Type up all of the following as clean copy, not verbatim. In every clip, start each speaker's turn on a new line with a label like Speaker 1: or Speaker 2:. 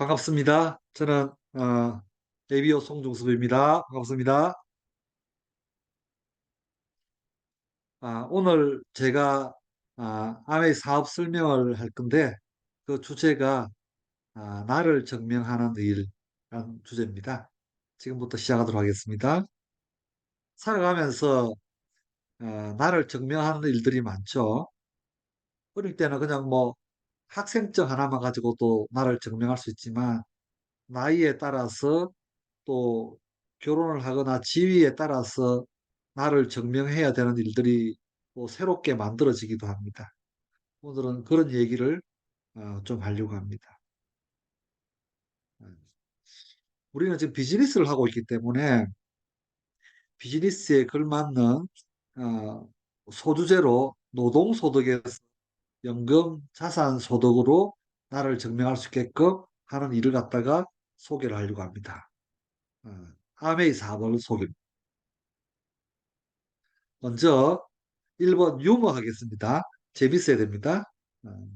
Speaker 1: 반갑습니다. 저는 ABO 송중섭입니다. 반갑습니다. 오늘 제가 아메이 사업 설명을 할 건데 그 주제가 나를 증명하는 일이라는 주제입니다. 지금부터 시작하도록 하겠습니다. 살아가면서 나를 증명하는 일들이 많죠. 어릴 때는 그냥 뭐 학생증 하나만 가지고도 나를 증명할 수 있지만 나이에 따라서 또 결혼을 하거나 지위에 따라서 나를 증명해야 되는 일들이 또 새롭게 만들어지기도 합니다. 오늘은 그런 얘기를 좀 하려고 합니다. 어, 우리는 지금 비즈니스를 하고 있기 때문에 비즈니스에 걸맞는 소주제로 노동소득에서 연금, 자산 소득으로 나를 증명할 수 있게끔 하는 일을 갖다가 소개를 하려고 합니다. 어, 아메이 사업을 소개합니다. 먼저 1번 유머 하겠습니다. 재밌어야 됩니다. 어,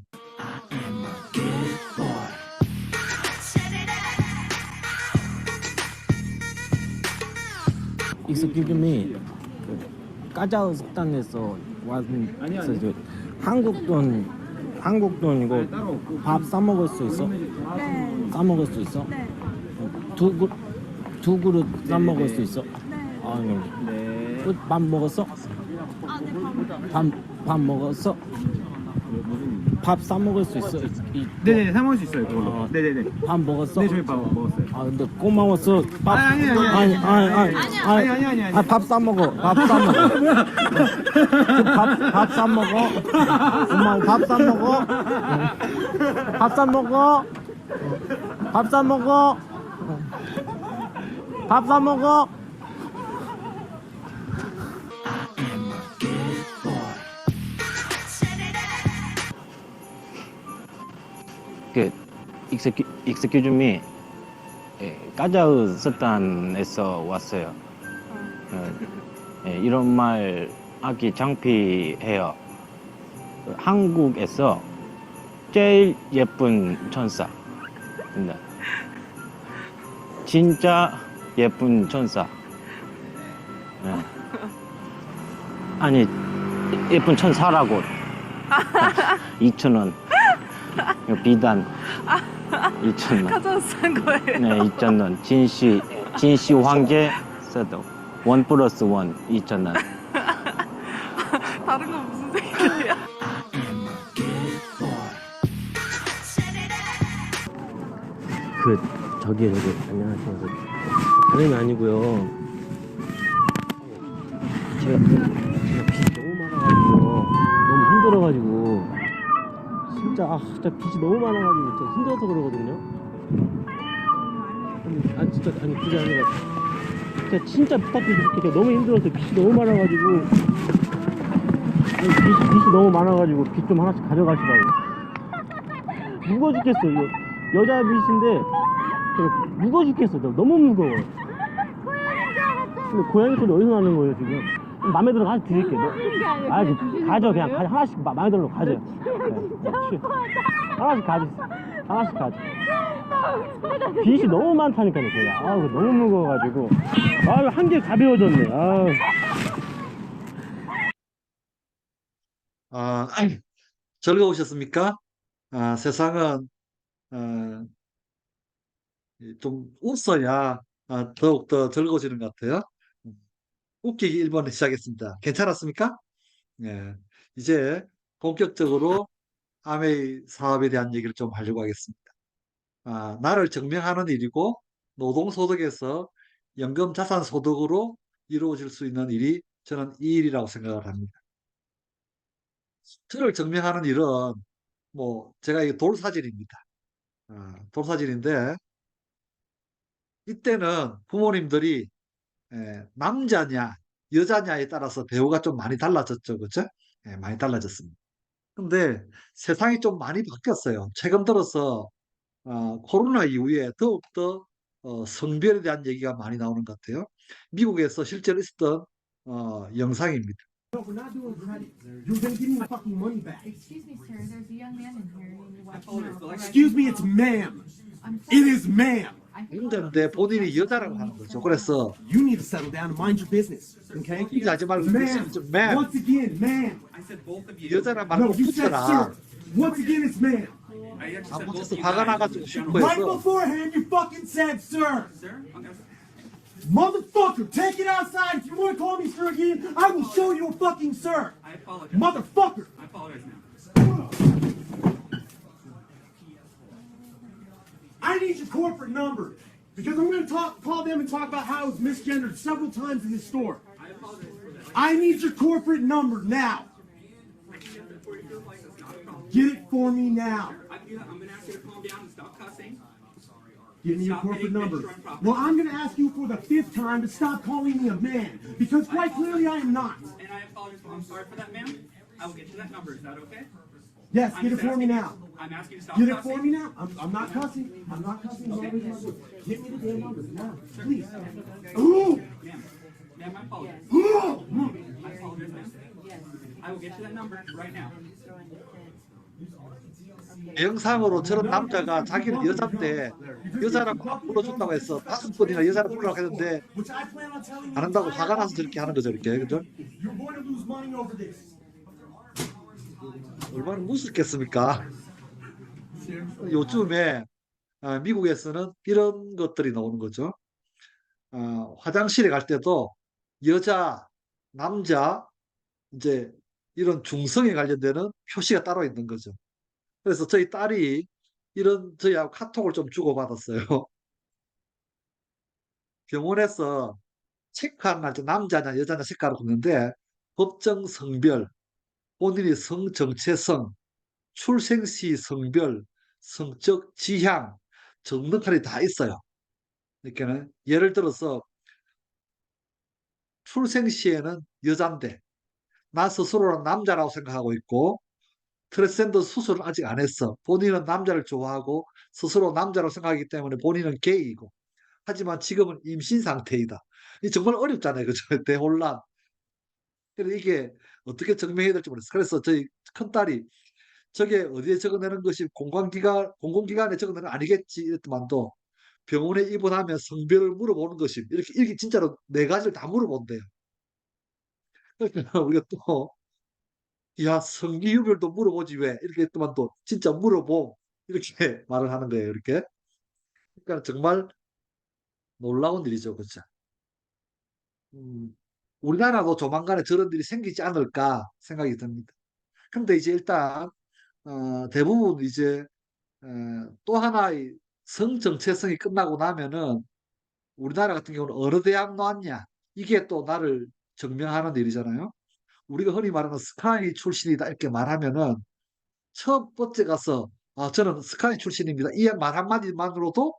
Speaker 2: Excuse me. 카자흐스탄에서 왔는 저 한국 돈 이거 밥 싸 먹을 수 있어?
Speaker 3: 네.
Speaker 2: 싸 먹을 수 있어?
Speaker 3: 네.
Speaker 2: 두 그릇 싸 먹을 수 있어?
Speaker 3: 네.
Speaker 2: 아, 네. 밥 먹었어?
Speaker 3: 네.
Speaker 2: 밥 먹었어? 밥 싸 먹을 수 있어?
Speaker 4: 네네, 사 먹을 수 있어요, 그걸로.
Speaker 2: 어.
Speaker 4: 네네네.
Speaker 2: 밥 먹었어?
Speaker 4: 네, 저희 밥 먹었어요.
Speaker 2: 아, 근데 고마웠어. 밥
Speaker 4: 아니.
Speaker 2: 밥 싸 먹어. 밥 싸 먹어. 밥 싸 먹어. 엄마 밥 싸 먹어. 밥 싸 먹어. 밥 싸 먹어. 밥 싸 먹어. 그 excuse me. 카자흐스탄에서 왔어요. 이런 말 하기 창피해요. 한국에서 제일 예쁜 천사. 네. 진짜 예쁜 천사. 네. 아니, 예쁜 천사라고. 2,000원. 비단 2,000원.
Speaker 3: 카자흐스탄 거예요.
Speaker 2: 네, 2,000원. 진시 황제 써도 1 플러스 1 2,000원.
Speaker 3: 다른 건 무슨 색이야?
Speaker 2: 저기 안녕하세요. 다름이 아니고요. 제가 빚이 너무 많아가지고 너무 힘들어가지고 진짜 빚이 너무 많아가지고 제가 힘들어서 그러거든요. 아니 그게 아니라 제가 진짜 부탁드릴게요. 제가 너무 힘들어서 빚이 너무 많아가지고 빚이 너무 많아가지고 빚 좀 하나씩 가져가시라고. 무거워 죽겠어. 이거 여자 빚인데 제가 무거워 죽겠어. 너무 무거워. 근데 고양이 소리 어디서 나는 거예요 지금? 마음에 들어 하나씩 드릴게요. 가져. 그냥 가져. 하나씩 마음에 들어 가져. 네. 하나씩 가져. 빚이 너무 많다니까요 제가. 너무 무거워가지고 한 개 가벼워졌네.
Speaker 1: 즐거우셨습니까? 세상은 좀 웃어야 더욱더 즐거워지는 것 같아요. 웃기기 1번 시작했습니다. 괜찮았습니까? 예. 이제 본격적으로 아메이 사업에 대한 얘기를 좀 하려고 하겠습니다. 나를 증명하는 일이고 노동소득에서 연금 자산 소득으로 이루어질 수 있는 일이 저는 이 일이라고 생각을 합니다. 저를 증명하는 일은 뭐 제가 이게 돌사진입니다. 돌사진인데 이때는 부모님들이 남자냐 여자냐에 따라서 대우가 좀 많이 달라졌죠. 그렇죠? 많이 달라졌습니다. 근데 세상이 좀 많이 바뀌었어요. 최근 들어서 코로나 이후에 더욱더 성별에 대한 얘기가 많이 나오는 것 같아요. 미국에서 실제로 있었던 영상입니다.
Speaker 5: Excuse me, sir. There's a young man in here. You watching her.
Speaker 6: Excuse me, it's ma'am.
Speaker 4: It is ma'am.
Speaker 1: 힘든데 본인이 여자라고 하는 거죠. 그래서
Speaker 4: You need to settle down and mind your business. Okay?
Speaker 1: 이제 하지 말고
Speaker 4: Ma'am.
Speaker 1: 좀 ma'am.
Speaker 4: Once again, ma'am.
Speaker 5: I said both of you.
Speaker 1: 여자라
Speaker 4: No,
Speaker 1: 말고
Speaker 4: you said
Speaker 1: 붙여라.
Speaker 4: sir. Once again, it's ma'am.
Speaker 5: I actually
Speaker 1: 아,
Speaker 5: said both
Speaker 1: 못해서
Speaker 5: of you
Speaker 1: 화가
Speaker 5: guys.
Speaker 1: 나가지고
Speaker 5: Sir,
Speaker 4: Right
Speaker 1: 슈퍼에서
Speaker 4: beforehand, you fucking said sir.
Speaker 5: okay.
Speaker 4: Motherfucker, take it outside. If you want to call me sir again, I will show you a fucking sir.
Speaker 5: I apologize.
Speaker 4: Motherfucker.
Speaker 5: I apologize now.
Speaker 4: I need your corporate number because I'm going to call them and talk about how I was misgendered several times in this store.
Speaker 5: I apologize for that.
Speaker 4: I need your corporate number now.
Speaker 5: I can get that for you if you'd like. That's not a problem.
Speaker 4: Get it for me now.
Speaker 5: I'm going to ask you to calm down and stop cussing.
Speaker 4: Give me your
Speaker 5: Stop
Speaker 4: corporate
Speaker 5: getting
Speaker 4: number.
Speaker 5: picture on property.
Speaker 4: Well, I'm going to ask you for the 5th time to stop calling me a man because quite clearly I am not.
Speaker 5: And I apologize. I'm sorry for that, ma'am. I will get you that number. Is that okay?
Speaker 4: Yes,
Speaker 5: I'm
Speaker 4: get it
Speaker 5: just
Speaker 4: for me
Speaker 5: asking-
Speaker 4: now.
Speaker 5: I'm asking you to stop
Speaker 4: Get it
Speaker 5: cussing.
Speaker 4: for me now. I'm not cussing. I'm not cussing. I'm already cussing. Get me the damn number now, please. Ooh!
Speaker 5: Ma'am. Ma'am, I apologize.
Speaker 4: Ooh!
Speaker 5: I apologize, ma'am. I will get you that number right now.
Speaker 1: 영상으로 저런 남자가 자기는 여잔데 여자라고 안 불러준다고 해서 5번이나 여자를 부르라고 했는데
Speaker 4: Which I plan on telling you.
Speaker 1: 안 한다고 화가 나서 저렇게 하는 거죠, 이렇게. 그죠?
Speaker 4: You're going to lose money over this.
Speaker 1: 얼마나 무섭겠습니까? 요즘에 미국에서는 이런 것들이 나오는 거죠. 화장실에 갈 때도 여자, 남자, 이제 이런 중성에 관련되는 표시가 따로 있는 거죠. 그래서 저희 딸이 저희하고 카톡을 좀 주고받았어요. 병원에서 체크하는 날 남자냐 여자냐 체크하러 갔는데 법정 성별, 본인이 성 정체성, 출생시 성별, 성적 지향, 정력할이 다 있어요. 그러니까는 예를 들어서 출생시에는 여잔데 나 스스로는 남자라고 생각하고 있고 트랜스젠더 수술을 아직 안 했어. 본인은 남자를 좋아하고 스스로 남자라고 생각하기 때문에 본인은 게이이고 하지만 지금은 임신 상태이다. 이 정말 어렵잖아요. 그죠? 대혼란. 그래서 이게 어떻게 증명해야 될지 모르겠어요. 그래서 저희 큰딸이 저게 어디에 적어내는 것이 공공기관에 적어내는 건 아니겠지 이랬더만도 병원에 입원하면 성별을 물어보는 것이 이렇게 진짜로 4가지를 다 물어본대요. 그러니까 우리가 또 야, 성기유별도 물어보지 왜? 이렇게 했더만 또 진짜 물어보. 이렇게 말을 하는 거예요. 이렇게. 그러니까 정말 놀라운 일이죠. 그렇죠? 우리나라도 조만간에 저런 일이 생기지 않을까 생각이 듭니다. 근데 이제 일단 대부분 이제 또 하나의 성 정체성이 끝나고 나면은 우리나라 같은 경우는 어느 대학 나왔냐 이게 또 나를 증명하는 일이잖아요. 우리가 흔히 말하는 스카이 출신이다 이렇게 말하면은 첫 번째 가서 저는 스카이 출신입니다. 이 말 한마디만으로도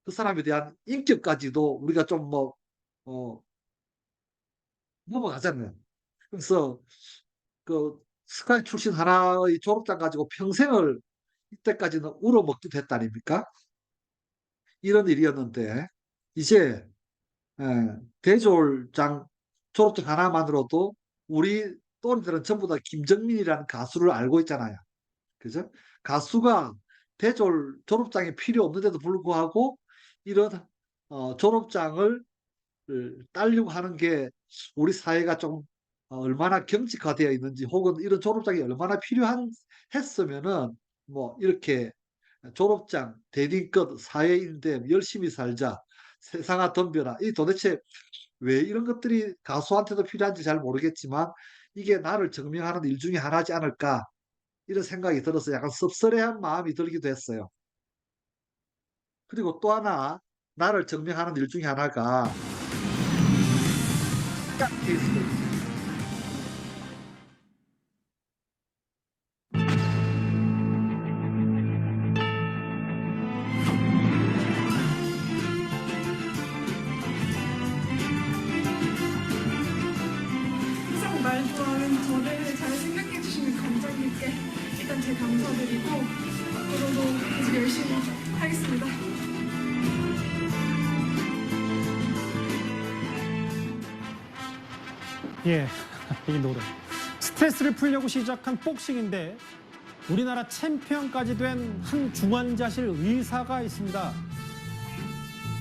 Speaker 1: 그 사람에 대한 인격까지도 우리가 좀 넘어가잖아요. 그래서 그 스카이 출신 하나의 졸업장 가지고 평생을 이때까지는 울어먹기도 했다 아닙니까? 이런 일이었는데 이제 대졸장 졸업장 하나만으로도 우리 또래들은 전부 다 김정민이라는 가수를 알고 있잖아요. 그죠? 가수가 대졸 졸업장이 필요 없는데도 불구하고 이런 졸업장을 따려고 하는 게 우리 사회가 좀 얼마나 경직화되어 있는지 혹은 이런 졸업장이 얼마나 필요했으면은 뭐 이렇게 졸업장, 대딩끝, 사회인데 열심히 살자, 세상아 덤벼라. 이 도대체 왜 이런 것들이 가수한테도 필요한지 잘 모르겠지만 이게 나를 증명하는 일 중에 하나지 않을까 이런 생각이 들어서 약간 씁쓸해한 마음이 들기도 했어요. 그리고 또 하나 나를 증명하는 일 중에 하나가 케이스도 있어요.
Speaker 3: 항상 말 좋아하는 저를 잘 생각해 주시는 감독님께 일단 제 감사드리고 앞으로도 계속 열심히 하겠습니다.
Speaker 6: 예, 이 노래. 스트레스를 풀려고 시작한 복싱인데 우리나라 챔피언까지 된 한 중환자실 의사가 있습니다.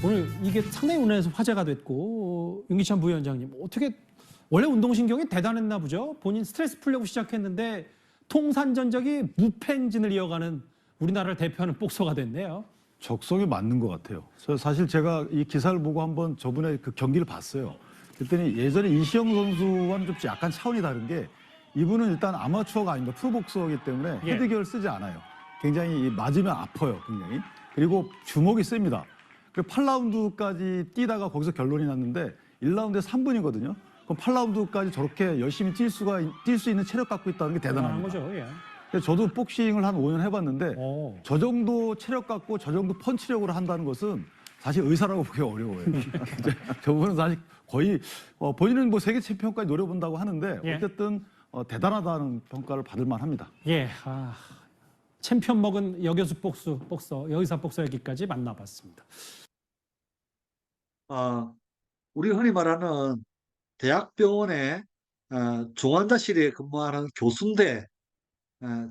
Speaker 6: 오늘 이게 상당히 온라인에서 화제가 됐고 윤기찬 부위원장님 어떻게 원래 운동신경이 대단했나 보죠. 본인 스트레스 풀려고 시작했는데 통산전적이 무패행진을 이어가는 우리나라를 대표하는 복서가 됐네요.
Speaker 7: 적성이 맞는 것 같아요. 사실 제가 이 기사를 보고 한번 저번에 그 경기를 봤어요. 그랬더니 예전에 이시영 선수와는 좀 약간 차원이 다른 게 이분은 일단 아마추어가 아닙니다. 프로복서이기 때문에
Speaker 6: 예.
Speaker 7: 헤드기어를 쓰지 않아요. 굉장히 맞으면 아파요, 굉장히. 그리고 주먹이 셉니다. 그리고 8라운드까지 뛰다가 거기서 결론이 났는데 1라운드에 3분이거든요. 그럼 8라운드까지 저렇게 열심히 뛸 수 있는 체력 갖고 있다는 게
Speaker 6: 대단한
Speaker 7: 대단합니다.
Speaker 6: 거죠. 예.
Speaker 7: 그래서 저도 복싱을 한 5년 해봤는데
Speaker 6: 오.
Speaker 7: 저 정도 체력 갖고 저 정도 펀치력으로 한다는 것은 사실 의사라고 보기 어려워요. 저분은 사실 거의 본인은 뭐 세계 챔피언까지 노려본다고 하는데
Speaker 6: 예.
Speaker 7: 어쨌든 대단하다는 평가를 받을 만합니다.
Speaker 6: 예. 챔피언 먹은 여교수 복서, 여의사 복서 얘기까지 만나봤습니다.
Speaker 1: 우리 흔히 말하는 대학병원의 중환자실에 근무하는 교수인데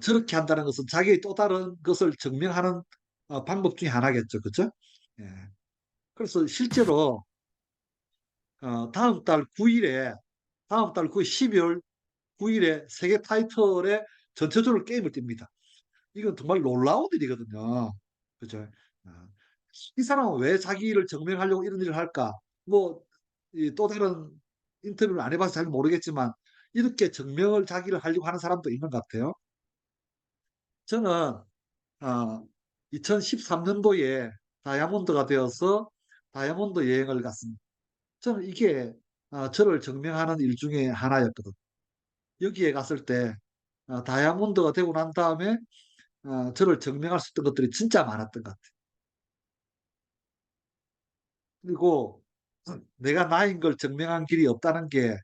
Speaker 1: 저렇게 한다는 것은 자기의 또 다른 것을 증명하는 방법 중에 하나겠죠. 그죠? 예. 그래서 실제로 다음 달 9일 12월 9일에 세계 타이틀에 전체적으로 게임을 띱니다. 이건 정말 놀라운 일이거든요. 그죠? 이 사람은 왜 자기를 증명하려고 이런 일을 할까? 뭐, 또 다른 인터뷰를 안 해봐서 잘 모르겠지만, 이렇게 증명을 자기를 하려고 하는 사람도 있는 것 같아요. 저는, 2013년도에 다이아몬드가 되어서 다이아몬드 여행을 갔습니다. 저는 이게, 저를 증명하는 일 중에 하나였거든. 여기에 갔을 때, 다이아몬드가 되고 난 다음에, 저를 증명할 수 있던 것들이 진짜 많았던 것 같아요. 그리고 내가 나인 걸 증명한 길이 없다는 게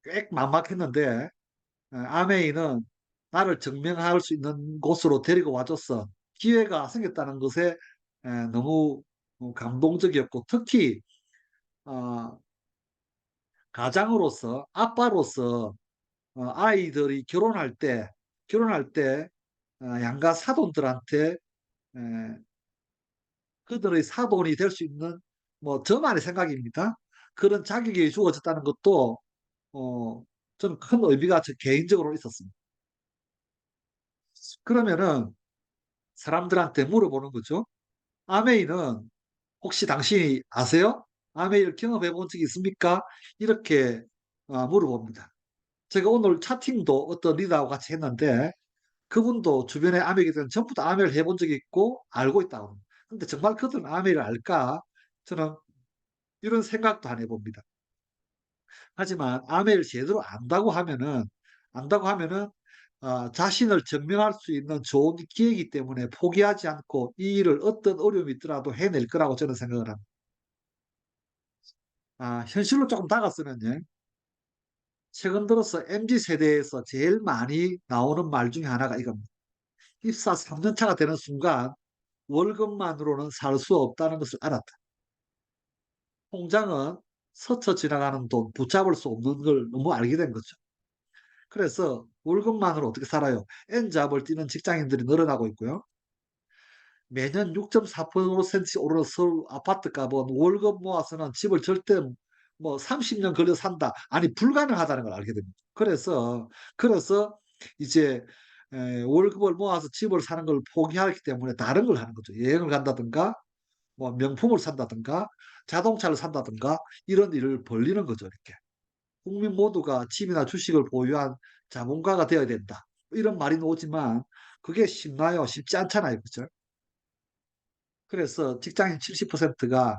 Speaker 1: 꽤 막막했는데 아메이는 나를 증명할 수 있는 곳으로 데리고 와줘서 기회가 생겼다는 것에 너무 감동적이었고 특히 어, 가장으로서 아빠로서 아이들이 결혼할 때 양가 사돈들한테 에, 그들의 사돈이 될 수 있는 뭐 저만의 생각입니다. 그런 자격이 주어졌다는 것도 저는 큰 의미가 저 개인적으로 있었습니다. 그러면은 사람들한테 물어보는 거죠. 아메이는 혹시 당신이 아세요? 아메이를 경험해 본 적이 있습니까? 이렇게 물어봅니다. 제가 오늘 차팅도 어떤 리더하고 같이 했는데 그분도 주변에 아메이에 대한 전부 다 아메이를 해본 적이 있고 알고 있다고 합니다. 근데 정말 그들은 아메이를 알까? 저는 이런 생각도 안 해봅니다. 하지만 아메이를 제대로 안다고 하면은 자신을 증명할 수 있는 좋은 기회이기 때문에 포기하지 않고 이 일을 어떤 어려움이 있더라도 해낼 거라고 저는 생각을 합니다. 현실로 조금 다가서면요. 최근 들어서 MZ 세대에서 제일 많이 나오는 말 중에 하나가 이겁니다. 입사 3년 차가 되는 순간 월급만으로는 살 수 없다는 것을 알았다. 통장은 스쳐 지나가는 돈 붙잡을 수 없는 걸 너무 알게 된 거죠. 그래서 월급만으로 어떻게 살아요? N잡을 뛰는 직장인들이 늘어나고 있고요. 매년 6.4%씩 오르는 서울 아파트 값은 월급 모아서는 집을 절대 뭐 30년 걸려 산다. 아니 불가능하다는 걸 알게 됩니다. 그래서 이제 월급을 모아서 집을 사는 걸 포기하기 때문에 다른 걸 하는 거죠. 여행을 간다든가 뭐 명품을 산다든가 자동차를 산다든가 이런 일을 벌리는 거죠. 이렇게. 국민 모두가 집이나 주식을 보유한 자본가가 되어야 된다. 이런 말이 나오지만 그게 쉽나요? 쉽지 않잖아요. 그죠? 그래서 직장인 70%가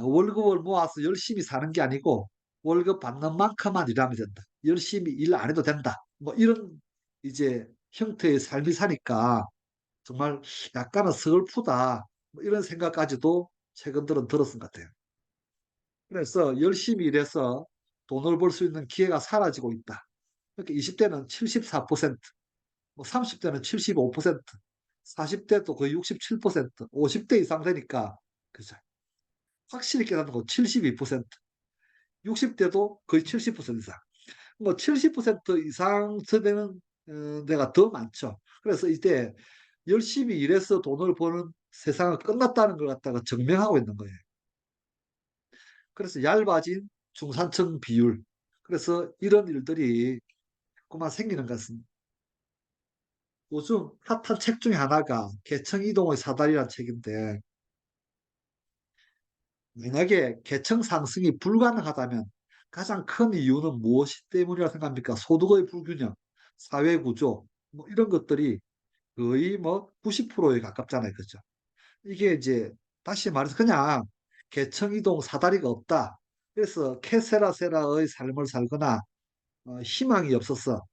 Speaker 1: 월급을 모아서 열심히 사는 게 아니고 월급 받는 만큼만 일하면 된다. 열심히 일 안 해도 된다. 뭐 이런 이제 형태의 삶이 사니까 정말 약간은 슬프다. 뭐 이런 생각까지도 최근 들은 들었은 것 같아요. 그래서 열심히 일해서 돈을 벌 수 있는 기회가 사라지고 있다. 그러니까 20대는 74%, 뭐 30대는 75%, 40대도 거의 67%, 50대 이상 되니까 그죠. 확실히 깨닫는 거 72%, 60대도 거의 70% 이상. 뭐 70% 이상 세대는 데가 더 많죠. 그래서 이때 열심히 일해서 돈을 버는 세상은 끝났다는 걸 갖다가 증명하고 있는 거예요. 그래서 얇아진 중산층 비율. 그래서 이런 일들이 자꾸만 생기는 것 같습니다. 요즘 핫한 책 중에 하나가 계층 이동의 사다리라는 책인데, 만약에 계층 상승이 불가능하다면 가장 큰 이유는 무엇이 때문이라고 생각합니까? 소득의 불균형, 사회 구조, 뭐 이런 것들이 거의 뭐 90%에 가깝잖아요. 그죠? 이게 이제 다시 말해서 그냥 계층 이동 사다리가 없다. 그래서 케세라세라의 삶을 살거나 희망이 없어서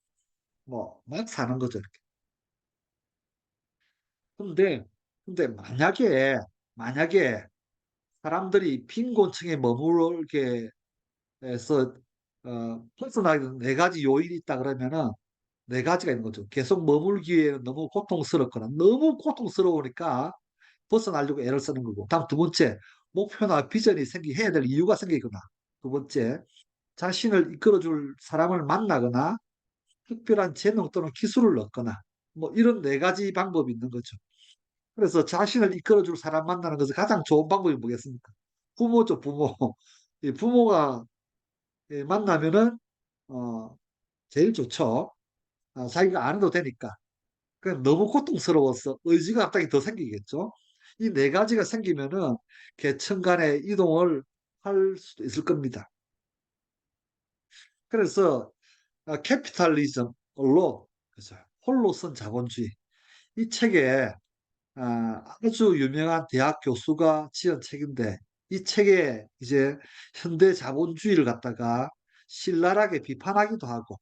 Speaker 1: 뭐 막 사는 거죠. 이렇게. 근데 근데 만약에 사람들이 빈곤층에 머물게 해서 벗어나기 네 가지 요인이 있다 그러면은 네 가지가 있는 거죠. 계속 머물기에는 너무 고통스럽거나 너무 고통스러우니까 벗어나려고 애를 쓰는 거고. 다음 두 번째, 목표나 비전이 해야 될 이유가 생기거나. 두 번째, 자신을 이끌어줄 사람을 만나거나 특별한 재능 또는 기술을 얻거나 뭐 이런 네 가지 방법이 있는 거죠. 그래서 자신을 이끌어줄 사람 만나는 것은 가장 좋은 방법이 뭐겠습니까? 부모죠, 부모. 이 부모가 만나면은 어, 제일 좋죠. 자기가 안 해도 되니까. 그냥 너무 고통스러워서 의지가 갑자기 더 생기겠죠. 이 네 가지가 생기면은 계층 간의 이동을 할 수도 있을 겁니다. 그래서 캐피탈리즘, 언론, 그죠? 홀로선 자본주의. 이 책에 아주 유명한 대학 교수가 지은 책인데 이 책에 이제 현대 자본주의를 갖다가 신랄하게 비판하기도 하고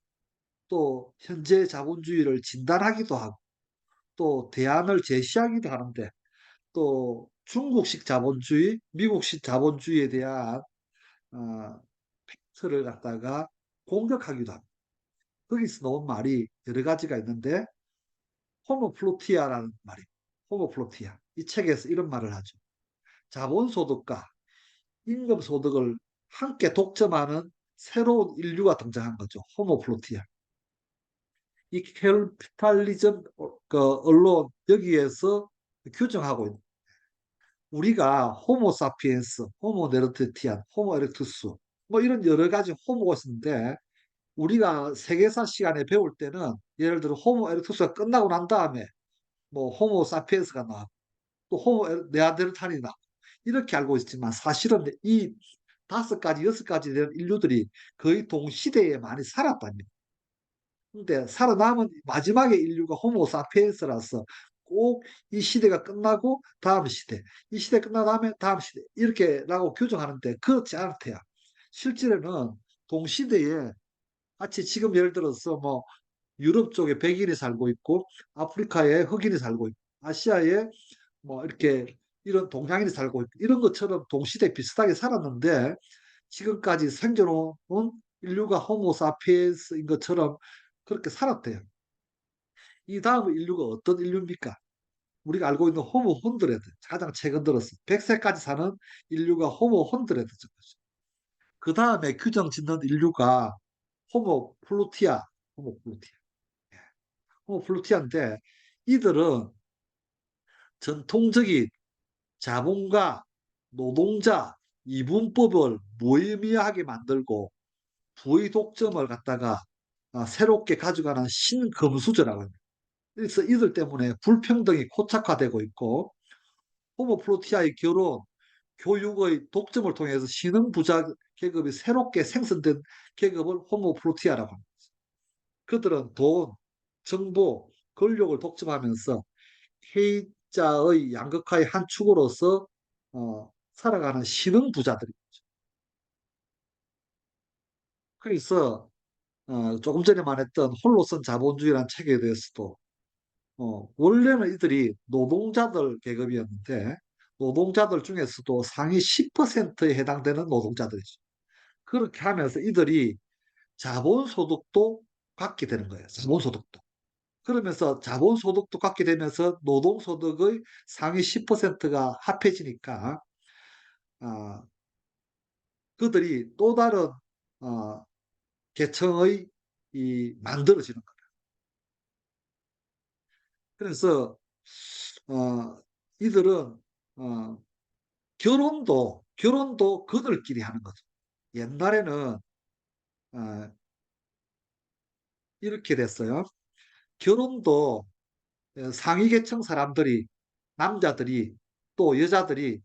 Speaker 1: 또 현재 자본주의를 진단하기도 하고 또 대안을 제시하기도 하는데 또 중국식 자본주의, 미국식 자본주의에 대한 어, 팩트를 갖다가 공격하기도 합니다. 거기서 나온 말이 여러 가지가 있는데 호모플로티아라는 말이 호모플로티아. 이 책에서 이런 말을 하죠. 자본소득과 임금소득을 함께 독점하는 새로운 인류가 등장한 거죠. 호모플로티아. 이 캐피탈리즘 언론 여기에서 규정하고 있는 우리가 호모 사피엔스, 호모 네르테티안, 호모 에렉투스 뭐 이런 여러 가지 호모가 있는데 우리가 세계사 시간에 배울 때는 예를 들어 호모 에렉투스가 끝나고 난 다음에 뭐 호모 사피엔스가 나왔고 또 호모 네안데르탈이 나왔고 이렇게 알고 있지만 사실은 이 다섯 가지, 여섯 가지 되는 인류들이 거의 동시대에 많이 살았답니다. 근데 살아남은 마지막에 인류가 호모 사피엔스라서 꼭 이 시대가 끝나고 다음 시대, 이 시대 끝난 다음에 다음 시대 이렇게라고 규정하는데 그렇지 않대요. 실제로는 동시대에 마치 지금 예를 들어서 뭐 유럽 쪽에 백인이 살고 있고 아프리카에 흑인이 살고 있고 아시아에 뭐 이렇게 이런 동양인이 살고 있고 이런 것처럼 동시대 비슷하게 살았는데 지금까지 생존해온 인류가 호모 사피엔스인 것처럼 그렇게 살았대요. 이 다음 인류가 어떤 인류입니까? 우리가 알고 있는 호모 혼드레드, 가장 최근 들어서 100세까지 사는 인류가 호모 혼드레드죠. 그 다음에 규정 짓는 인류가 호모 플루티아, 호모 플루티아, 호모 플루티아인데 이들은 전통적인 자본가, 노동자, 이분법을 무의미하게 만들고 부의 독점을 갖다가 새롭게 가져가는 신금수저라고 합니다. 그래서 이들 때문에 불평등이 고착화되고 있고 호모플로티아의 결혼, 교육의 독점을 통해서 신흥부자 계급이 새롭게 생성된 계급을 호모플로티아라고 합니다. 그들은 돈, 정보, 권력을 독점하면서 K자의 양극화의 한 축으로서 살아가는 신흥부자들입니다. 그래서 조금 전에 말했던 홀로선 자본주의라는 책에 대해서도 원래는 이들이 노동자들 계급이었는데 노동자들 중에서도 상위 10%에 해당되는 노동자들이죠. 그렇게 하면서 이들이 자본소득도 갖게 되는 거예요. 자본소득도. 그러면서 자본소득도 갖게 되면서 노동소득의 상위 10%가 합해지니까 아, 그들이 또 다른 어, 계층의 만들어지는 거예요. 그래서 이들은 어, 결혼도 그들끼리 하는 거죠. 옛날에는 어, 이렇게 됐어요. 결혼도 상위 계층 사람들이 남자들이 또 여자들이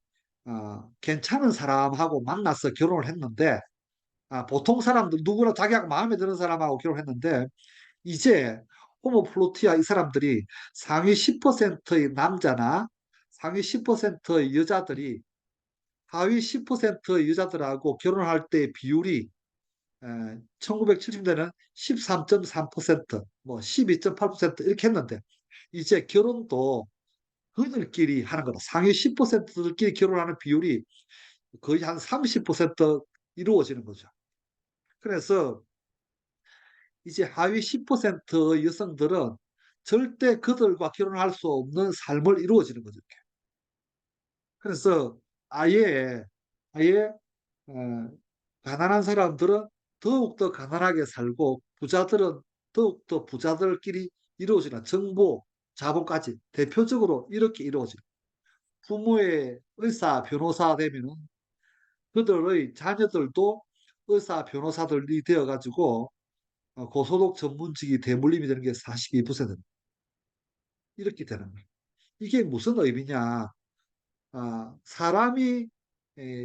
Speaker 1: 괜찮은 사람하고 만나서 결혼을 했는데 보통 사람들 누구나 자기가 마음에 드는 사람하고 결혼했는데 이제 호모플로티아 이 사람들이 상위 10%의 남자나 상위 10%의 여자들이 하위 10%의 여자들하고 결혼할 때 비율이 1970년대는 13.3%, 뭐 12.8% 이렇게 했는데 이제 결혼도 그들끼리 하는 거다. 상위 10%들끼리 결혼하는 비율이 거의 한 30% 이루어지는 거죠. 그래서 이제 하위 10%의 여성들은 절대 그들과 결혼할 수 없는 삶을 이루어지는 거죠. 그래서 아예 어, 가난한 사람들은 더욱더 가난하게 살고 부자들은 더욱더 부자들끼리 이루어지는 정보, 자본까지 대표적으로 이렇게 이루어집니다. 부모의 의사, 변호사 되면은 그들의 자녀들도 의사, 변호사들이 되어가지고 고소득 전문직이 대물림이 되는 게 42%입니다. 이렇게 되는 거예요. 이게 무슨 의미냐? 사람이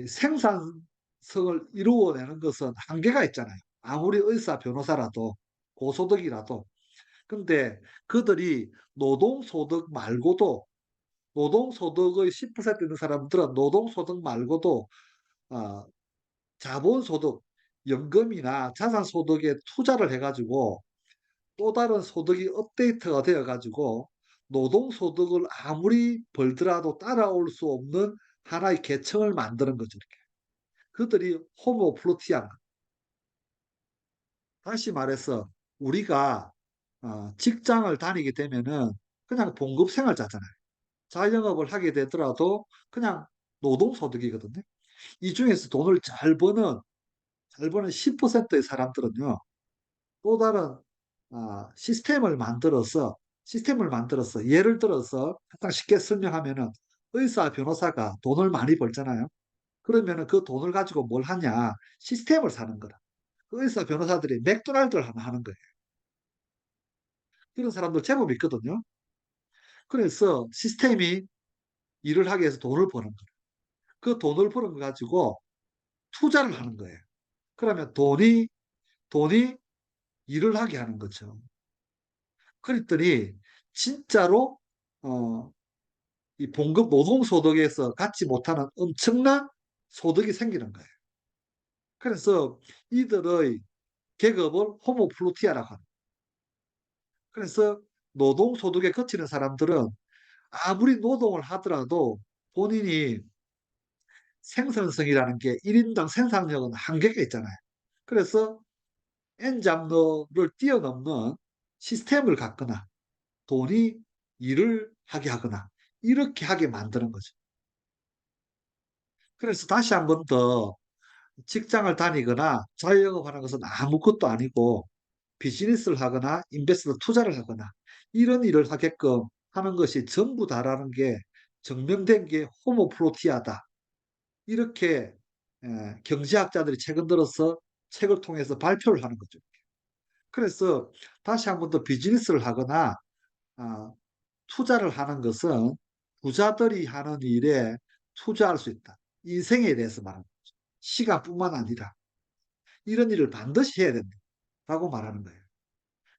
Speaker 1: 생산성을 이루어내는 것은 한계가 있잖아요. 아무리 의사, 변호사라도 고소득이라도. 근데 그들이 노동소득 말고도 노동소득의 10% 있는 사람들은 노동소득 말고도 어, 자본소득, 연금이나 자산소득에 투자를 해가지고 또 다른 소득이 업데이트가 되어가지고 노동소득을 아무리 벌더라도 따라올 수 없는 하나의 계층을 만드는 거죠. 이렇게. 그들이 호모플루티안. 다시 말해서 우리가 직장을 다니게 되면은 그냥 봉급생활자잖아요. 자영업을 하게 되더라도 그냥 노동소득이거든요. 이 중에서 돈을 잘 버는 10%의 사람들은요, 또 다른 시스템을 만들어서 예를 들어서 가장 쉽게 설명하면은 의사, 변호사가 돈을 많이 벌잖아요. 그러면은 그 돈을 가지고 뭘 하냐? 시스템을 사는 거다. 그 의사, 변호사들이 맥도날드를 하나 하는 거예요. 그런 사람들 제법 있거든요. 그래서 시스템이 일을 하기 위해서 돈을 버는 거예요. 그 돈을 버는 거 가지고 투자를 하는 거예요. 그러면 돈이 일을 하게 하는 거죠. 그랬더니 진짜로 어, 이 봉급 노동소득에서 갖지 못하는 엄청난 소득이 생기는 거예요. 그래서 이들의 계급을 호모플루티아라고 합니다. 그래서 노동소득에 그치는 사람들은 아무리 노동을 하더라도 본인이 생산성이라는 게 1인당 생산력은 한계가 있잖아요. 그래서 N잡러를 뛰어넘는 시스템을 갖거나 돈이 일을 하게 하거나 이렇게 하게 만드는 거죠. 그래서 다시 한 번 더 직장을 다니거나 자유영업하는 것은 아무것도 아니고 비즈니스를 하거나 인베스트 투자를 하거나 이런 일을 하게끔 하는 것이 전부 다라는 게 증명된 게 호모플로티아다. 이렇게 경제학자들이 최근 들어서 책을 통해서 발표를 하는 거죠. 그래서 다시 한 번 더 비즈니스를 하거나 아, 투자를 하는 것은 부자들이 하는 일에 투자할 수 있다. 인생에 대해서 말하는 거죠. 시간뿐만 아니라 이런 일을 반드시 해야 된다고 말하는 거예요.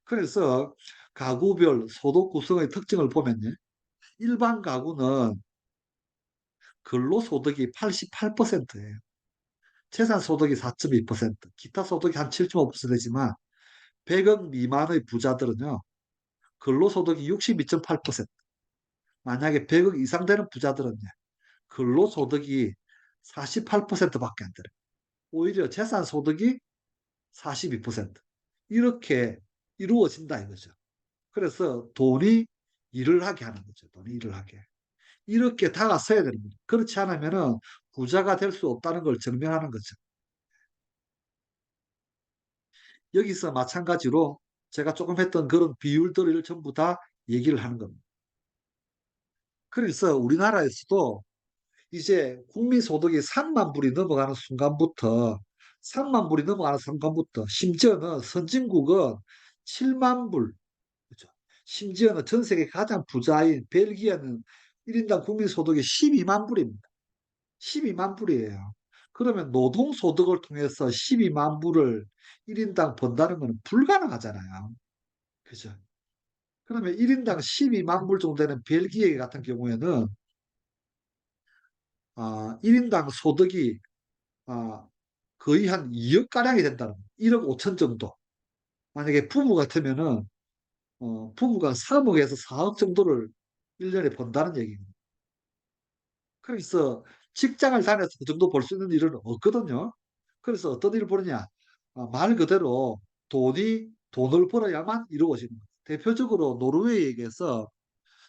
Speaker 1: 그래서 가구별 소득 구성의 특징을 보면요. 일반 가구는 근로소득이 88%예요. 재산소득이 4.2%, 기타 소득이 한 7.5%지만 100억 미만의 부자들은요. 근로소득이 62.8%, 만약에 100억 이상 되는 부자들은요. 근로소득이 48%밖에 안 돼요. 오히려 재산소득이 42%. 이렇게 이루어진다 이거죠. 그래서 돈이 일을 하게 하는 거죠. 돈이 일을 하게. 이렇게 다가서야 되는 거죠. 그렇지 않으면은 부자가 될 수 없다는 걸 증명하는 거죠. 여기서 마찬가지로 제가 조금 했던 그런 비율들을 전부 다 얘기를 하는 겁니다. 그래서 우리나라에서도 이제 국민소득이 3만 불이 넘어가는 순간부터 3만 불이 넘어가는 순간부터 심지어는 선진국은 7만 불, 그죠? 심지어는 전 세계 가장 부자인 벨기에는 1인당 국민소득이 12만 불입니다. 12만 불이에요. 그러면 노동소득을 통해서 12만 불을 1인당 번다는 것은 불가능하잖아요. 그죠? 그러면 1인당 12만 불 정도 되는 벨기에 같은 경우에는 1인당 소득이 거의 한 2억 가량이 된다는 거예요. 1억 5천 정도. 만약에 부부 같으면은 부부가 3억에서 4억 정도를 1년에 번다는 얘기입니다. 그래서 직장을 다녀서 그 정도 벌 수 있는 일은 없거든요. 그래서 어떤 일을 벌느냐? 말 그대로 돈을 벌어야만 이루어지는 거예요. 대표적으로 노르웨이에서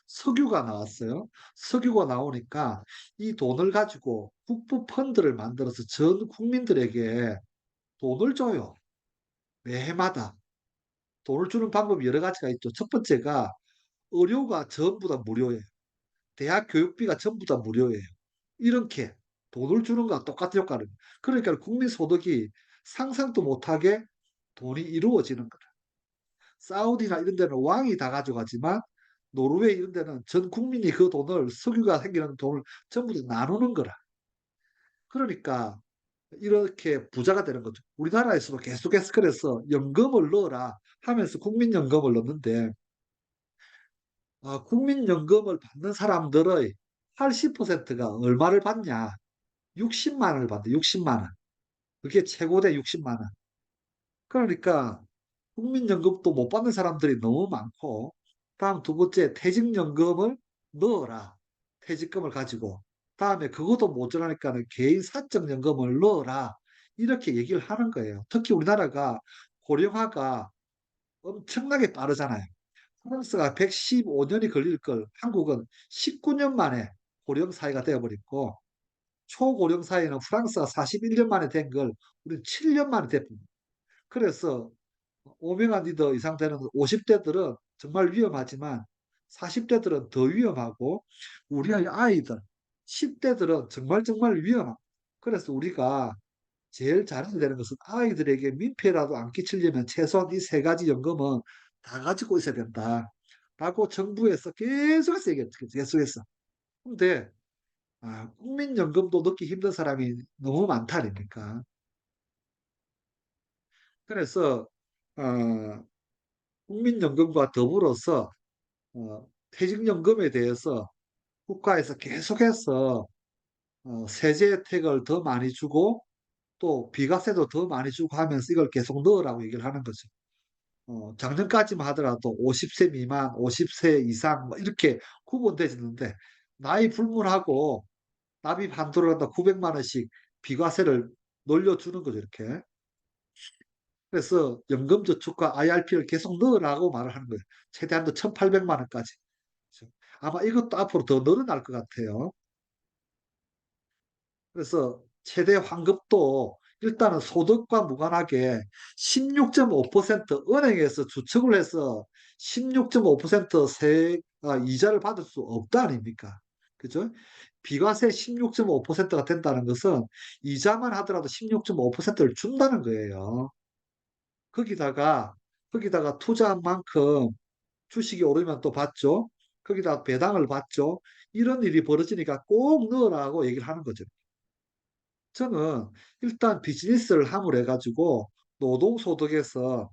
Speaker 1: 석유가 나왔어요. 석유가 나오니까 이 돈을 가지고 국부 펀드를 만들어서 전 국민들에게 돈을 줘요. 매해마다. 돈을 주는 방법이 여러 가지가 있죠. 첫 번째가 의료가 전부 다 무료예요. 대학 교육비가 전부 다 무료예요. 이렇게 돈을 주는 거와 똑같은 효과를. 그러니까 국민 소득이 상상도 못하게 돈이 이루어지는 거다. 사우디나 이런 데는 왕이 다 가져가지만 노르웨이 이런 데는 전 국민이 그 돈을 석유가 생기는 돈을 전부 다 나누는 거라. 그러니까 이렇게 부자가 되는 거죠. 우리나라에서도 계속해서 그래서 연금을 넣어라 하면서 국민연금을 넣는데 국민연금을 받는 사람들의 80%가 얼마를 받냐? 60만 원을 받는다. 60만 원. 그게 최고대 60만 원. 그러니까 국민연금도 못 받는 사람들이 너무 많고 다음 두 번째 퇴직연금을 넣어라. 퇴직금을 가지고 다음에 그것도 모자라니까는 개인 사적연금을 넣어라. 이렇게 얘기를 하는 거예요. 특히 우리나라가 고령화가 엄청나게 빠르잖아요. 프랑스가 115년이 걸릴 걸 한국은 19년 만에 고령 사회가 되어버렸고 초고령 사회는 프랑스가 41년 만에 된 걸 우리는 7년 만에 됐습니다. 그래서 오명환 리더 이 상태는 50대들은 정말 위험하지만 40대들은 더 위험하고 우리 아이들 10대들은 정말 정말 위험합니다. 그래서 우리가 제일 잘해야 되는 것은 아이들에게 민폐라도 안 끼치려면 최소한 이 세 가지 연금은 다 가지고 있어야 된다. 라고 정부에서 계속해서 얘기했죠. 계속해서. 근데 국민연금도 넣기 힘든 사람이 너무 많다 아닙니까? 그래서 어, 국민연금과 더불어서 퇴직연금에 대해서 국가에서 계속해서 세제 혜택을 더 많이 주고 또 비과세도 더 많이 주고 하면서 이걸 계속 넣으라고 얘기를 하는 거죠. 작년까지만 하더라도 50세 미만, 50세 이상 뭐 이렇게 구분되지는데 나이 불문하고 납입 한도를 한다 900만 원씩 비과세를 놀려주는 거죠, 이렇게. 그래서 연금저축과 IRP를 계속 넣으라고 말을 하는 거예요. 최대한도 1,800만 원까지. 아마 이것도 앞으로 더 늘어날 것 같아요. 그래서 최대 환급도 일단은 소득과 무관하게 16.5% 은행에서 주축을 해서 16.5% 이자를 받을 수 없다 아닙니까? 그죠? 비과세 16.5%가 된다는 것은 이자만 하더라도 16.5%를 준다는 거예요. 거기다가 투자한 만큼 주식이 오르면 또 받죠. 거기다 배당을 받죠. 이런 일이 벌어지니까 꼭 넣으라고 얘기를 하는 거죠. 저는 일단 비즈니스를 함을 해가지고 노동소득에서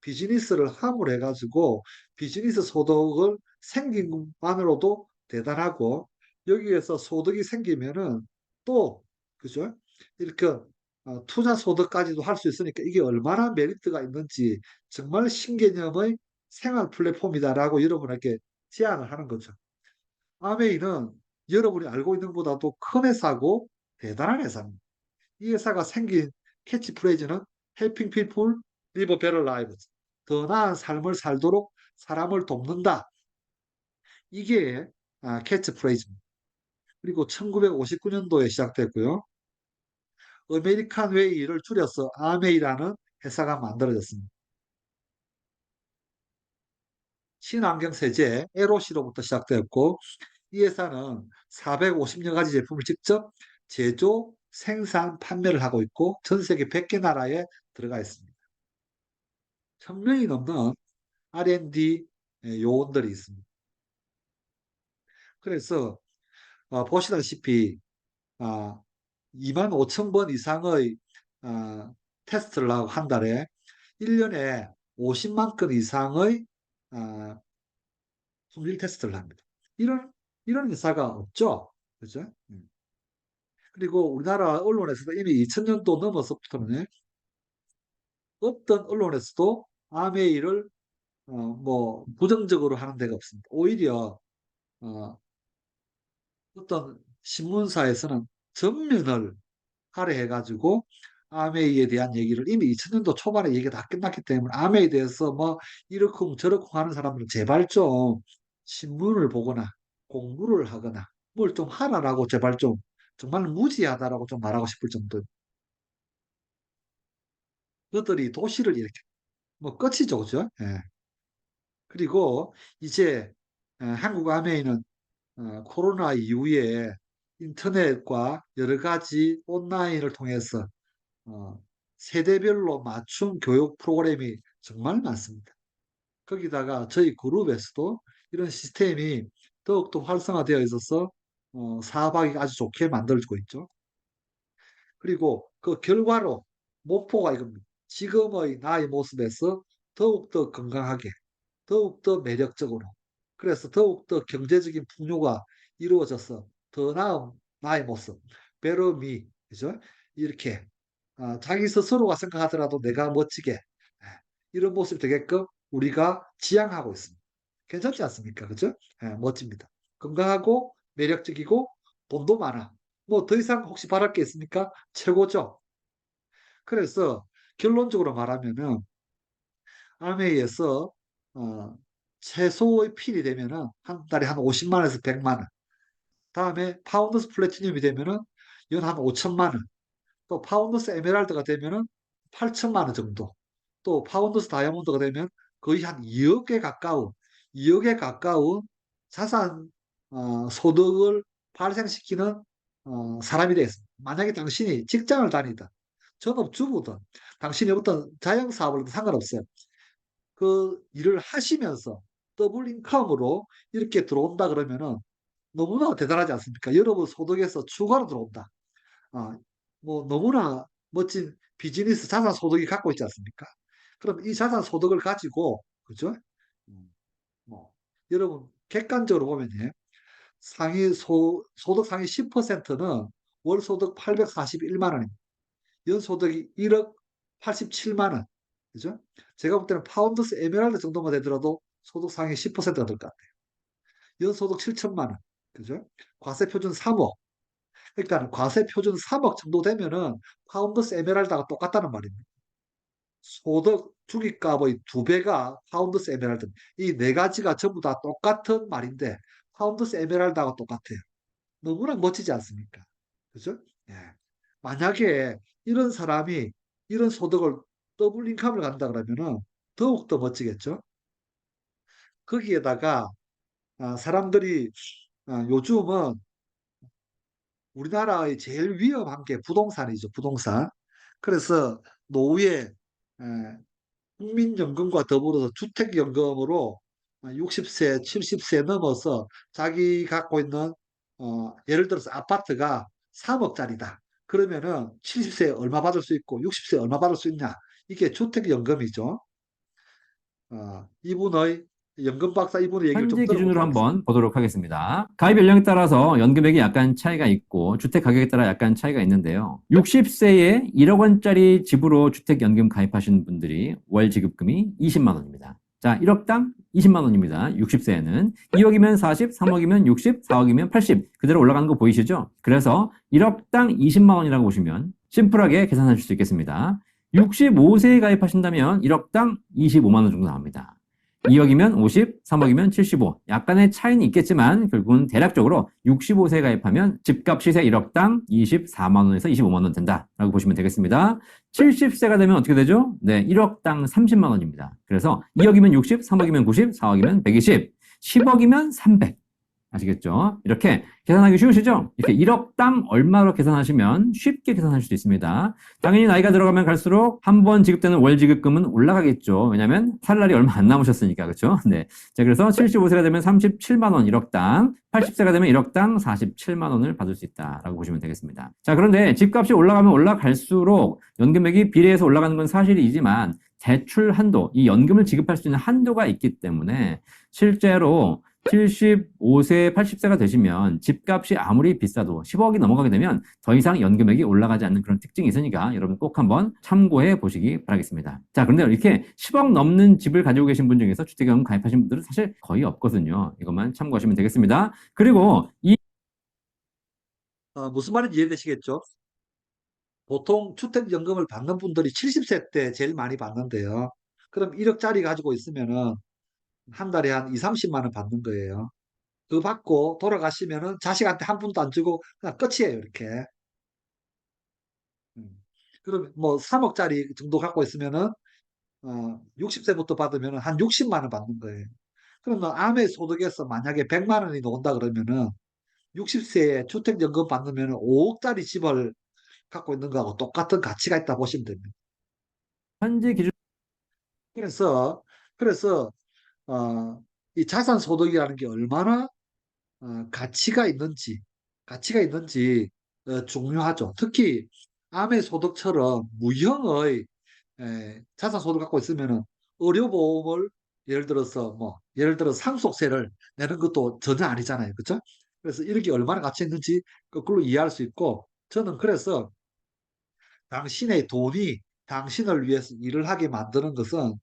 Speaker 1: 비즈니스를 함을 해가지고 비즈니스 소득을 생긴 것만으로도 대단하고 여기에서 소득이 생기면은 또 그죠? 이렇게 투자 소득까지도 할 수 있으니까 이게 얼마나 메리트가 있는지 정말 신개념의 생활 플랫폼이다라고 여러분에게 제안을 하는 거죠. 아메이는 여러분이 알고 있는 것보다도 큰 회사고 대단한 회사입니다. 이 회사가 생긴 캐치프레이즈는 Helping People Live Better Lives. 더 나은 삶을 살도록 사람을 돕는다. 이게 캐치프레이즈입니다. 그리고 1959년도에 시작됐고요. 아메리칸 웨이를 줄여서 아메이라는 회사가 만들어졌습니다. 친환경 세제 LOC로부터 시작되었고 이 회사는 450여 가지 제품을 직접 제조, 생산, 판매를 하고 있고 전 세계 100개 나라에 들어가 있습니다. 1000명이 넘는 R&D 요원들이 있습니다. 그래서 보시다시피 2만 5천 번 이상의 테스트를 하고 한 달에 1년에 50만 건 이상의 품질 테스트를 합니다. 이런 회사가 없죠. 그죠? 그리고 우리나라 언론에서도 이미 2000년도 넘어서부터는 어떤 언론에서도 아메이를 뭐 부정적으로 하는 데가 없습니다. 오히려 어떤 신문사에서는 전면을 할애해가지고 아메이에 대한 얘기를 이미 2000년도 초반에 얘기가 다 끝났기 때문에 아메이에 대해서 뭐 이렇쿵 저렇쿵 하는 사람들은 제발 좀 신문을 보거나 공부를 하거나 뭘 좀 하라라고 제발 좀 정말 무지하다라고 좀 말하고 싶을 정도. 그들이 도시를 이렇게 뭐 끝이죠, 그죠? 예. 그리고 이제 한국 아메이는 코로나 이후에 인터넷과 여러 가지 온라인을 통해서 세대별로 맞춤 교육 프로그램이 정말 많습니다. 거기다가 저희 그룹에서도 이런 시스템이 더욱더 활성화되어 있어서 사업하기 아주 좋게 만들어지고 있죠. 그리고 그 결과로 목표가 이겁니다. 지금의 나의 모습에서 더욱더 건강하게, 더욱더 매력적으로, 그래서 더욱더 경제적인 풍요가 이루어져서 더 나은 나의 모습, better me, 그죠? 이렇게 자기 스스로가 생각하더라도 내가 멋지게 이런 모습이 되게끔 우리가 지향하고 있습니다. 괜찮지 않습니까? 그죠? 멋집니다. 건강하고 매력적이고 돈도 많아. 뭐 더 이상 혹시 바랄 게 있습니까? 최고죠. 그래서 결론적으로 말하면은 아메이에서 최소의 필이 되면은 한 달에 한 50만 원에서 100만 원. 다음에 파운더스 플래티늄이 되면은 연 한 5천만 원. 또 파운더스 에메랄드가 되면은 8천만 원 정도. 또 파운더스 다이아몬드가 되면 거의 한 2억에 가까운 자산 소득을 발생시키는 사람이 되겠습니다. 만약에 당신이 직장을 다니다 전업주부든 당신이 어떤 자영사업을 상관없어요. 그 일을 하시면서 더블 인컴으로 이렇게 들어온다 그러면은 너무나 대단하지 않습니까? 여러분 소득에서 추가로 들어온다. 아, 뭐 너무나 멋진 비즈니스 자산 소득이 갖고 있지 않습니까? 그럼 이 자산 소득을 가지고 그죠? 뭐 여러분 객관적으로 보면 소득 상위 10%는 월 소득 841만 원입니다. 연소득이 1억 87만 원. 그죠? 제가 볼 때는 파운드스 에메랄드 정도만 되더라도 소득 상위 10%가 될 것 같아요. 연소득 7천만 원. 그죠? 과세 표준 3억. 그러니까 과세 표준 3억 정도 되면은 파운드스 에메랄드가 똑같다는 말입니다. 소득 주기값의 2배가 파운드스 에메랄드. 이 네 가지가 전부 다 똑같은 말인데 파운드스 에메랄드하고 똑같아요. 너무나 멋지지 않습니까? 그죠? 예. 만약에 이런 사람이 이런 소득을 더블 인컴을 간다 그러면은 더욱더 멋지겠죠? 거기에다가 사람들이 요즘은 우리나라의 제일 위험한 게 부동산이죠, 부동산. 그래서 노후에 국민연금과 더불어서 주택연금으로 60세, 70세 넘어서 자기 갖고 있는 예를 들어서 아파트가 3억짜리다. 그러면은 70세 얼마 받을 수 있고 60세 얼마 받을 수 있냐? 이게 주택연금이죠. 이분의 연금 박사 이분의 얘기를 좀
Speaker 8: 현재 기준으로
Speaker 1: 들어보도록 하겠습니다.
Speaker 8: 한번 보도록 하겠습니다. 가입 연령에 따라서 연금액이 약간 차이가 있고 주택 가격에 따라 약간 차이가 있는데요. 60세에 1억 원짜리 집으로 주택연금 가입하신 분들이 월 지급금이 20만 원입니다. 자, 1억당 20만 원입니다. 60세에는 2억이면 40, 3억이면 60, 4억이면 80 그대로 올라가는 거 보이시죠? 그래서 1억당 20만 원이라고 보시면 심플하게 계산하실 수 있겠습니다. 65세에 가입하신다면 1억당 25만 원 정도 나옵니다. 2억이면 50, 3억이면 75. 약간의 차이는 있겠지만 결국은 대략적으로 65세에 가입하면 집값 시세 1억당 24만 원에서 25만 원 된다라고 보시면 되겠습니다. 70세가 되면 어떻게 되죠? 네, 1억당 30만 원입니다. 그래서 2억이면 60, 3억이면 90, 4억이면 120, 10억이면 300. 아시겠죠? 이렇게 계산하기 쉬우시죠? 이렇게 1억당 얼마로 계산하시면 쉽게 계산하실 수 있습니다. 당연히 나이가 들어가면 갈수록 한 번 지급되는 월 지급금은 올라가겠죠. 왜냐하면 살 날이 얼마 안 남으셨으니까. 그렇죠? 네. 자, 그래서 75세가 되면 37만 원 1억당, 80세가 되면 1억당 47만 원을 받을 수 있다라고 보시면 되겠습니다. 자, 그런데 집값이 올라가면 올라갈수록 연금액이 비례해서 올라가는 건 사실이지만 대출 한도, 이 연금을 지급할 수 있는 한도가 있기 때문에 실제로 75세, 80세가 되시면 집값이 아무리 비싸도 10억이 넘어가게 되면 더 이상 연금액이 올라가지 않는 그런 특징이 있으니까 여러분 꼭 한번 참고해 보시기 바라겠습니다. 자, 그런데 이렇게 10억 넘는 집을 가지고 계신 분 중에서 주택연금 가입하신 분들은 사실 거의 없거든요. 이것만 참고하시면 되겠습니다. 그리고 이
Speaker 1: 무슨 말인지 이해되시겠죠? 보통 주택연금을 받는 분들이 70세 때 제일 많이 받는데요. 그럼 1억짜리 가지고 있으면은 한 달에 한 2, 30만 원 받는 거예요. 그거 받고 돌아가시면은 자식한테 한 푼도 안 주고 그냥 끝이에요, 이렇게. 음. 그럼 뭐 3억짜리 정도 갖고 있으면은 60세부터 받으면은 한 60만 원 받는 거예요. 그러면 암의 소득에서 만약에 100만 원이 나온다 그러면은 60세에 주택연금 받으면 5억짜리 집을 갖고 있는 거하고 똑같은 가치가 있다 보시면 됩니다.
Speaker 8: 현재 기준
Speaker 1: 그래서 그래서 어, 이 자산 소득이라는 게 얼마나 가치가 있는지 중요하죠. 특히 암의 소득처럼 무형의 자산 소득 갖고 있으면은 의료보험을 예를 들어 상속세를 내는 것도 전혀 아니잖아요. 그렇죠? 그래서 이런 게 얼마나 가치 있는지 그걸로 이해할 수 있고 저는 그래서 당신의 돈이 당신을 위해서 일을 하게 만드는 것은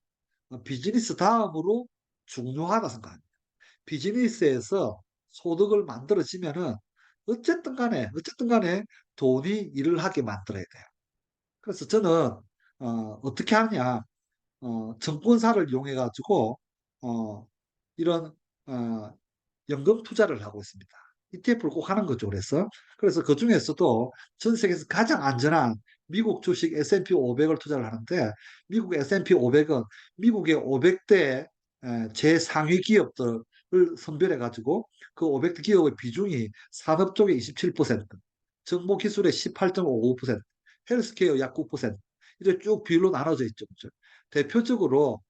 Speaker 1: 비즈니스 다음으로 중요하다 생각합니다. 비즈니스에서 소득을 만들어지면은 어쨌든 간에 돈이 일을 하게 만들어야 돼요. 그래서 저는 어떻게 하냐, 증권사를 이용해 가지고 이런 어, 연금 투자를 하고 있습니다. ETF를 꼭 하는 거죠. 그래서 그 중에서도 전 세계에서 가장 안전한 미국 주식 S&P 500을 투자를 하는데 미국 S&P 500은 미국의 500대 제상위 기업들을 선별해 가지고 그 500대 기업의 비중이 산업 쪽에 27%, 정보 기술의 18.55%, 헬스케어 약 9%, 이렇게 쭉 비율로 나눠져 있죠. 그죠? 대표적으로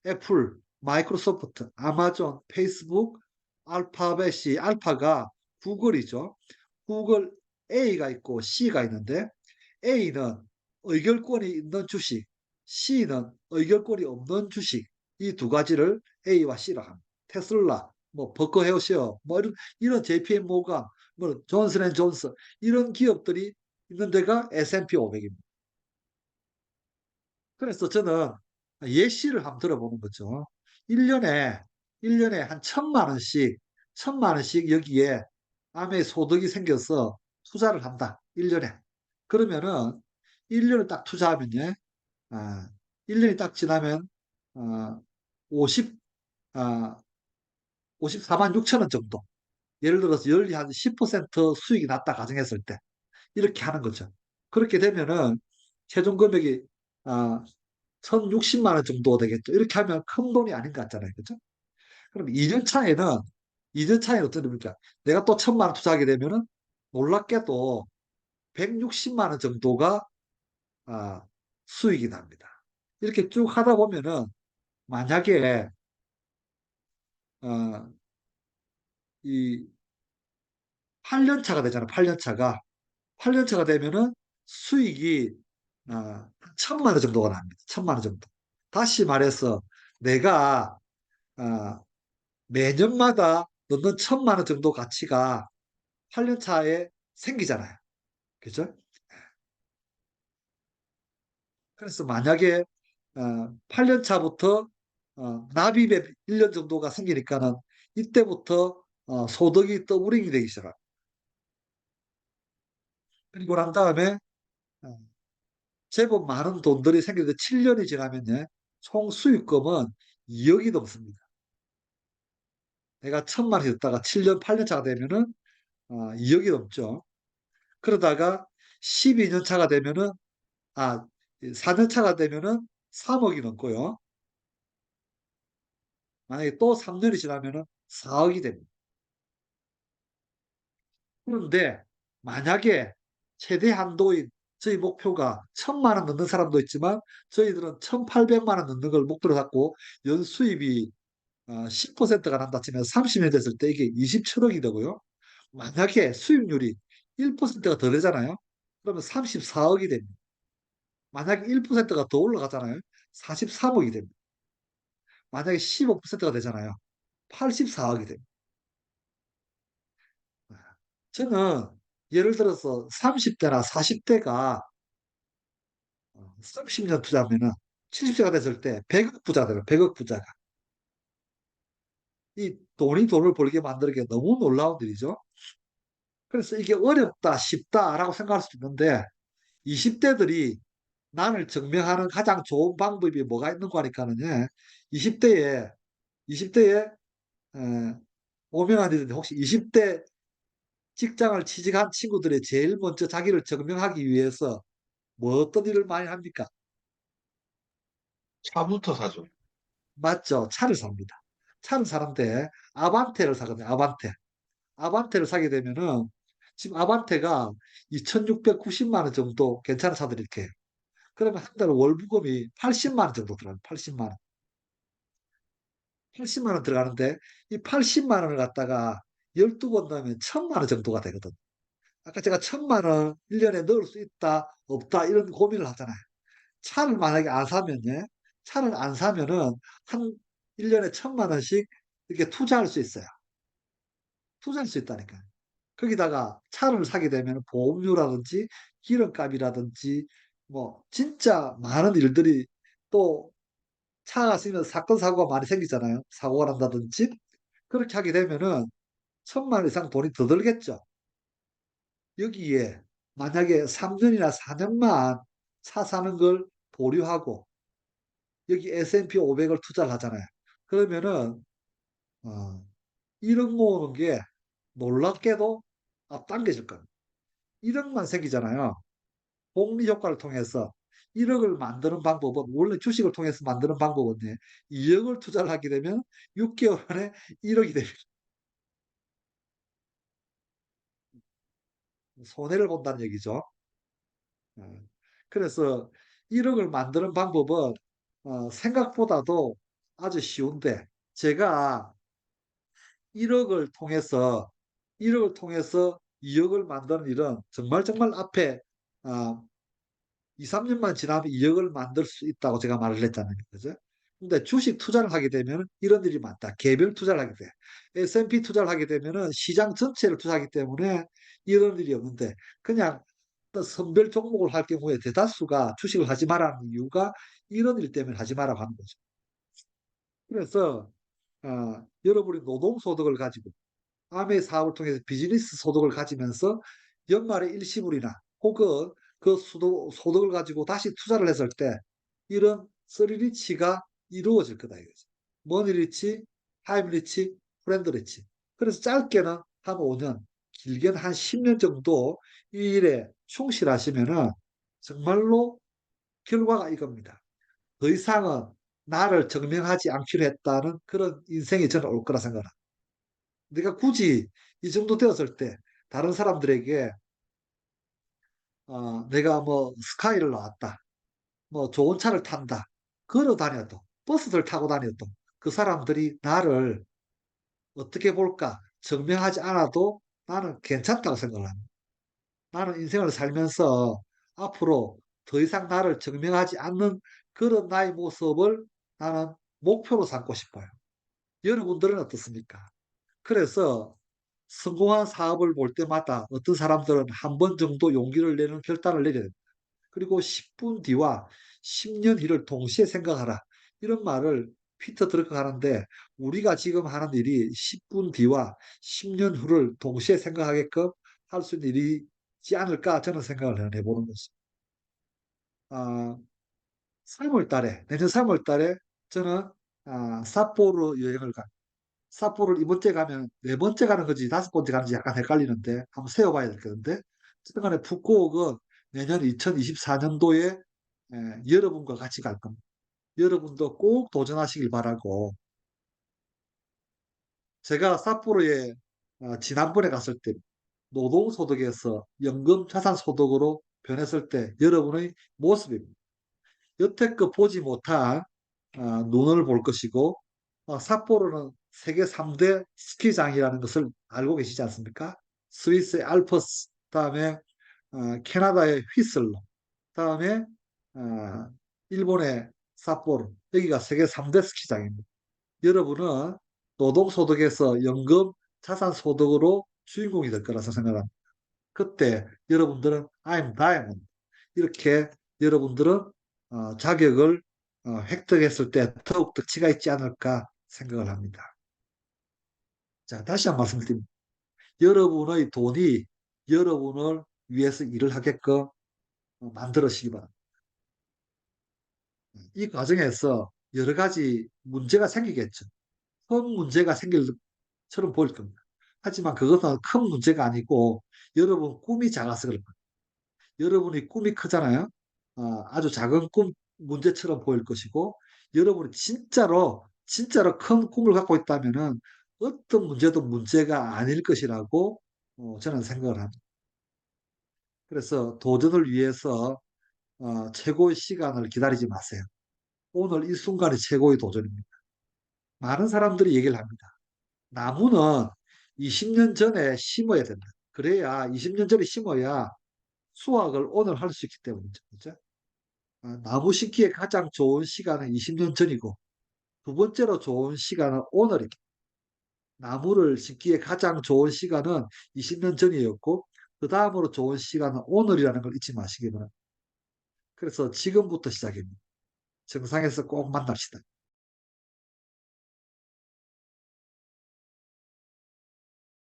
Speaker 1: 애플, 마이크로소프트, 아마존, 페이스북, 알파벳이 알파가 구글이죠. 구글 A가 있고 C가 있는데 A는 의결권이 있는 주식, C는 의결권이 없는 주식 이 두 가지를 A와 C라 합니다. 테슬라, 뭐 버커 헤어쉐어, 뭐 이런 JPM 모건, 뭐 존슨앤존슨 이런 기업들이 있는 데가 S&P 500입니다. 그래서 저는 예시를 한번 들어보는 거죠. 1년에 1년에 한 1,000만 원씩 여기에 암의 소득이 생겨서 투자를 한다. 1년에. 그러면은 1년을 딱 투자하면요. 아, 1년이 딱 지나면 아, 50 아, 54만 6천 원 정도. 예를 들어서 연리 한 10% 수익이 났다 가정했을 때 이렇게 하는 거죠. 그렇게 되면은 최종 금액이 아, 1,060만 원 정도 되겠죠. 이렇게 하면 큰 돈이 아닌 것 같잖아요. 그죠? 그럼 2년 차에는 어떻게 됩니까? 내가 또 1,000만 원 투자하게 되면은 놀랍게도 160만 원 정도가 아, 수익이 납니다. 이렇게 쭉 하다 보면은 만약에 어, 이 8년 차가 되잖아요. 8년 차가. 8년 차가 되면은 수익이 1,000만 원 정도가 납니다. 1,000만 원 정도. 다시 말해서 내가 어, 매년마다 넣는 1,000만 원 정도 가치가 8년 차에 생기잖아요. 그죠? 그래서 만약에 8년 차부터 납입에 1년 정도가 생기니까는 이때부터 소득이 더블링이 되기 시작합니다. 그리고 난 다음에 어, 제법 많은 돈들이 생기는데 7년이 지나면요. 총 수익금은 2억이 넘습니다. 내가 1,000만 원이 었다가 7년, 8년 차가 되면은 2억이 넘죠. 그러다가 12년 차가 되면은 아, 4년 차가 되면은 3억이 넘고요. 만약에 또 3년이 지나면은 4억이 됩니다. 그런데 만약에 최대 한도인 저희 목표가 1,000만 원 넣는 사람도 있지만 저희들은 1,800만 원 넣는 걸 목표로 잡고 연수입이 10%가 난다 치면 30년 됐을 때 이게 27억이 되고요. 만약에 수익률이 1%가 더 되잖아요. 그러면 34억이 됩니다. 만약에 1%가 더 올라가잖아요. 43억이 됩니다. 만약에 15%가 되잖아요. 84억이 됩니다. 저는 예를 들어서 30대나 40대가 30년 투자하면은 70세가 됐을 때 100억 부자가 돼요. 100억 부자가. 이 돈이 돈을 벌게 만드는 게 너무 놀라운 일이죠. 그래서 이게 어렵다, 쉽다라고 생각할 수 있는데 20대들이 나를 증명하는 가장 좋은 방법이 뭐가 있는 거니까는 20대에 20대에 오명한 일인데 혹시 20대 직장을 취직한 친구들이 제일 먼저 자기를 증명하기 위해서 뭐 어떤 일을 많이 합니까?
Speaker 9: 차부터 사죠.
Speaker 1: 맞죠? 차를 삽니다. 차를 사는데 아반떼를 사거든요. 아반떼. 아반떼를 사게 되면은 지금 아반떼가 2,690만 원 정도 괜찮은 차들이 이렇게 해요. 그러면 한 달 월부금이 80만 원 정도 들어가요. 80만 원. 80만 원 들어가는데 이 80만 원을 갖다가 12번 넣으면 1,000만 원 정도가 되거든. 아까 제가 1,000만 원 1년에 넣을 수 있다, 없다 이런 고민을 하잖아요. 차를 만약에 안 사면요. 차를 안 사면은 한 1년에 1,000만 원씩 이렇게 투자할 수 있어요. 투자할 수 있다니까요. 거기다가 차를 사게 되면 보험료라든지 기름값이라든지 뭐 진짜 많은 일들이 또 차가 쓰면 사건 사고가 많이 생기잖아요. 사고가 난다든지 그렇게 하게 되면은 1,000만 원 이상 돈이 더 들겠죠. 여기에 만약에 3년이나 4년만 차 사는 걸 보류하고 여기 S&P 500을 투자를 하잖아요. 그러면은 어, 1억 모으는 게 놀랍게도 앞당겨질 겁니다. 1억만 생기잖아요. 복리 효과를 통해서 1억을 만드는 방법은 원래 주식을 통해서 만드는 방법은 2억을 투자를 하게 되면 6개월 안에 1억이 됩니다. 손해를 본다는 얘기죠. 어, 그래서 1억을 만드는 방법은 생각보다도 아주 쉬운데 제가 1억을 통해서 1억을 통해서 2억을 만드는 일은 정말 정말 앞에 어, 2, 3년만 지나면 2억을 만들 수 있다고 제가 말을 했잖아요. 그죠? 근데 주식 투자를 하게 되면 이런 일이 많다. 개별 투자를 하게 돼. S&P 투자를 하게 되면은 시장 전체를 투자하기 때문에 이런 일이 없는데 그냥 어떤 선별 종목을 할 경우에 대다수가 주식을 하지 말라는 이유가 이런 일 때문에 하지 말라고 하는 거죠. 그래서 여러분이 노동소득을 가지고 암의 사업을 통해서 비즈니스 소득을 가지면서 연말에 일시불이나 혹은 그 소득을 가지고 다시 투자를 했을 때 이런 쓰리리치가 이루어질 거다 이거죠. 머니리치, 타임리치, 프렌드리치. 그래서 짧게는 한 5년, 길게는 한 10년 정도 이 일에 충실하시면은 정말로 결과가 이겁니다. 더 이상은 나를 증명하지 않기로 했다는 그런 인생이 저는 올 거라 생각합니다. 내가 굳이 이 정도 되었을 때 다른 사람들에게 내가 뭐 스카이를 나왔다. 뭐 좋은 차를 탄다. 걸어 다녀도 버스를 타고 다녀도 그 사람들이 나를 어떻게 볼까 증명하지 않아도 나는 괜찮다고 생각을 합니다. 나는 인생을 살면서 앞으로 더 이상 나를 증명하지 않는 그런 나의 모습을 나는 목표로 삼고 싶어요. 여러분들은 어떻습니까? 그래서 성공한 사업을 볼 때마다 어떤 사람들은 한 번 정도 용기를 내는 결단을 내려야 됩니다. 그리고 10분 뒤와 10년 뒤를 동시에 생각하라. 이런 말을 피터 드러커가 하는데 우리가 지금 하는 일이 10분 뒤와 10년 후를 동시에 생각하게끔 할 수 있는 일이지 않을까 저는 생각을 해보는 것입니다. 아, 3월 달에, 내년 3월 달에 저는 삿포로 여행을 가. 삿포로를 이번 주에 가면 네 번째 가는 거지 다섯 번째 가는지 약간 헷갈리는데 한번 세어봐야 될 건데 어쨌든 간에 북구옥은 내년 2024년도에 여러분과 같이 갈 겁니다. 여러분도 꼭 도전하시길 바라고 제가 삿포로에 지난번에 갔을 때 노동소득에서 연금 자산소득으로 변했을 때 여러분의 모습입니다. 여태껏 보지 못한 눈을 볼 것이고, 삿포로는 세계 3대 스키장이라는 것을 알고 계시지 않습니까? 스위스의 알프스, 다음에 캐나다의 휘슬러, 다음에 어, 일본의 삿포로, 여기가 세계 3대 스키장입니다. 여러분은 노동소득에서 연금 자산소득으로 주인공이 될 거라서 생각합니다. 그때 여러분들은 I'm diamond, 이렇게 여러분들은 자격을 획득했을 때 더욱 득치가 있지 않을까 생각을 합니다. 자, 다시 한 번 말씀드립니다. 여러분의 돈이 여러분을 위해서 일을 하게끔 만들어시기 바랍니다. 이 과정에서 여러 가지 문제가 생기겠죠. 큰 문제가 생길 처럼 보일 겁니다. 하지만 그것은 큰 문제가 아니고 여러분 꿈이 작아서 그럴 겁니다. 여러분이 꿈이 크잖아요. 아주 작은 꿈 문제처럼 보일 것이고, 여러분이 진짜로 큰 꿈을 갖고 있다면은 어떤 문제도 문제가 아닐 것이라고 저는 생각을 합니다. 그래서 도전을 위해서 최고의 시간을 기다리지 마세요. 오늘 이 순간이 최고의 도전입니다. 많은 사람들이 얘기를 합니다. 나무는 20년 전에 심어야 된다. 그래야 20년 전에 심어야 수확을 오늘 할 수 있기 때문이죠. 그죠? 나무 심기에 가장 좋은 시간은 20년 전이고, 두 번째로 좋은 시간은 오늘입니다. 나무를 심기에 가장 좋은 시간은 20년 전이었고, 그 다음으로 좋은 시간은 오늘이라는 걸 잊지 마시기 바랍니다. 그래서 지금부터 시작입니다. 정상에서 꼭 만납시다.